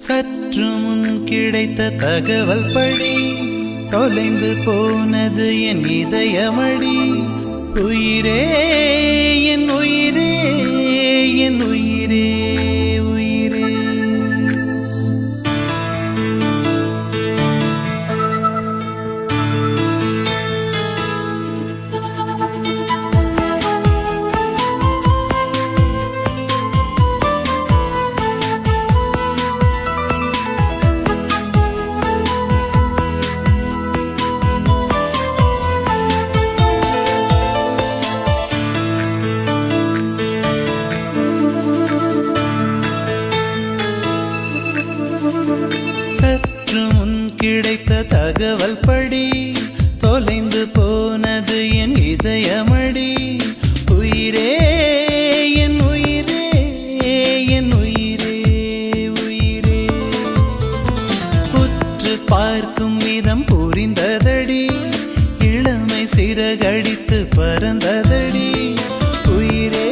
சற்று முன் கிடைத்த தகவல் படி தொலைந்து போனது என் இதயமடி. உயிரே என் உயிரே என் உயிரே உயிரே. சற்று முன் கிடைத்த தகவல் படி தொலைந்து போனது என் இதயமடி. உயிரே என் உயிரே என் உயிரே உயிரே. உற்று பார்க்கும் விதம் புரிந்ததடி, இளமை சிறகடித்து பறந்ததடி. உயிரே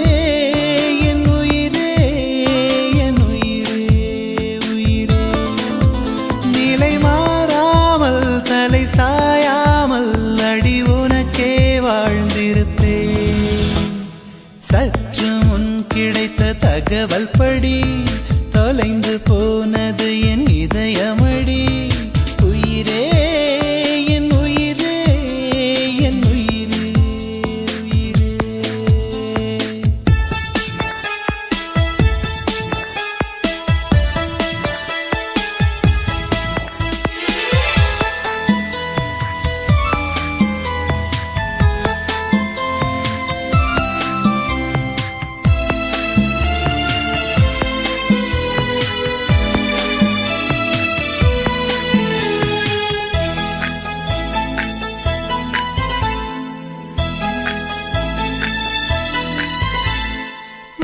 சாயாமல் அடி உனக்கே வாழ்ந்திருப்பேன். சற்று முன் கிடைத்த தகவல் படி தொலைந்து போனது என் இதயமடி. உயிரே என் உயிரே என் உயிரே உயிரே.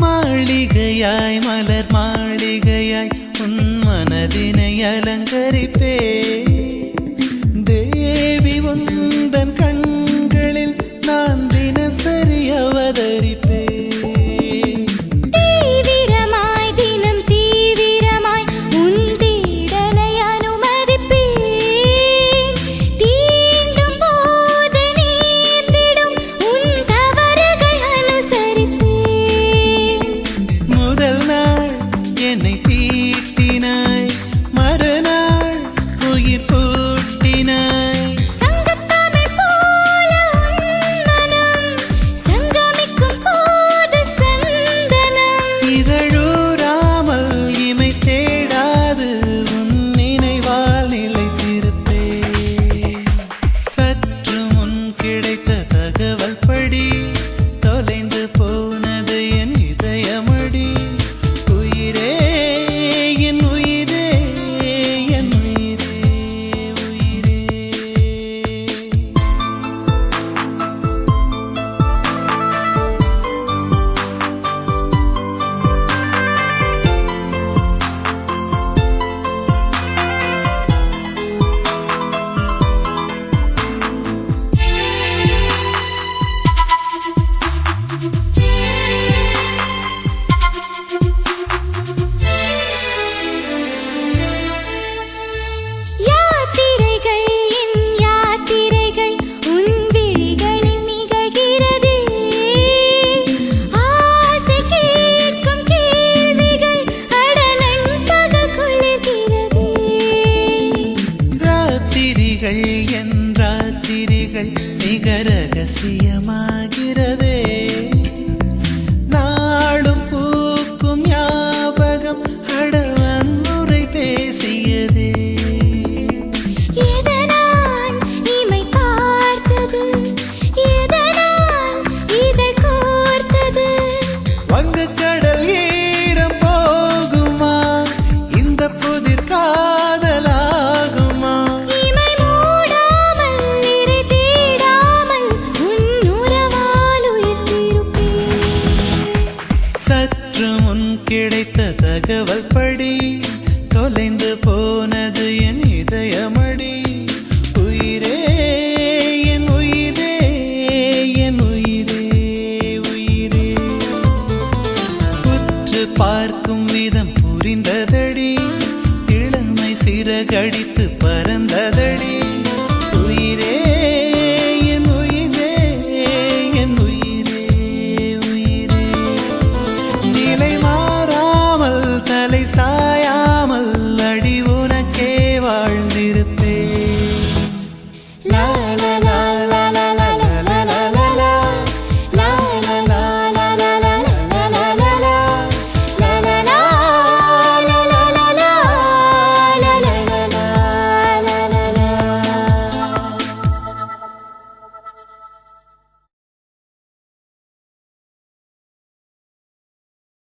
மாளிகையாய் மலர் மாளிகையாய் உன் மனதினை அலங்கரிப்பே. தேவி உந்தன் கண்களில் நான் தினசரி அவதரிப்பே. என்னை தீட்டினாய், மறுநாள் உயிர் பூட்டினாய். சங்கத்தமிழ் போல மனம் சங்கமிக்கும் போது சந்தனம். இதழூராமல் இமை தேடாது உன் நினைவால் நிலைத்திருப்பே. சற்று முன் கிடைத்த தகவல் படி தொலைந்து போனது என் இதயமடி. என் ராத்திரிகள் மிக ரகசியமாகிறதே. நாளும் பூக்கும் ஞாபகம் அடவன்முறை பேசியதே. எதனால் இமை பார்த்தது, எதனால் இதழ் கோர்த்தது. வங்கக்கடல் ஈரம் போகுமா, இந்த புதிர் காதலாகுமா. இமை மூடாமல் நிறை தேடாமல் உன் உறவால் கடித்து